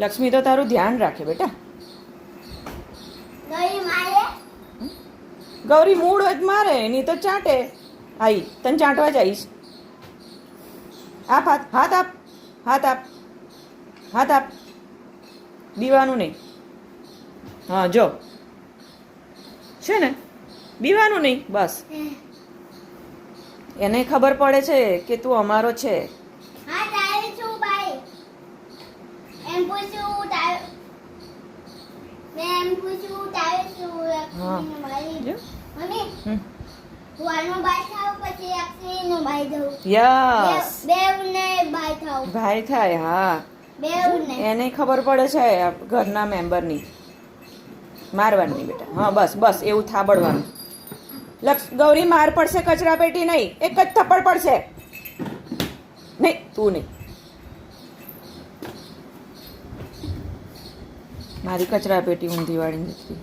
લક્ષ્મી તો તારું ધ્યાન રાખે બેટા. ગૌરી મૂળ હોય તો મારે, નહીં તો ચાટે. આઈ તને ચાટવા જઈશ. આપ હાથ, હાથ આપ, હાથ આપ, હાથ આપ. બીવાનું નહીં. હા જો છે ને, બીવાનું નહીં બસ. એને ખબર પડે છે કે તું અમારો છે. ભાઈ થાય. હા એને ખબર પડે છે ઘરના મેમ્બરની. મારવાની નહીં બેટા. હા બસ બસ એવું થાબડવાનું. ગૌરી માર પડશે, કચરા પેટી નહીં, એક જ થપ્પડ પડશે. નહીં તું નહીં. મારી કચરા પેટી ઊંધી વાળી નથી.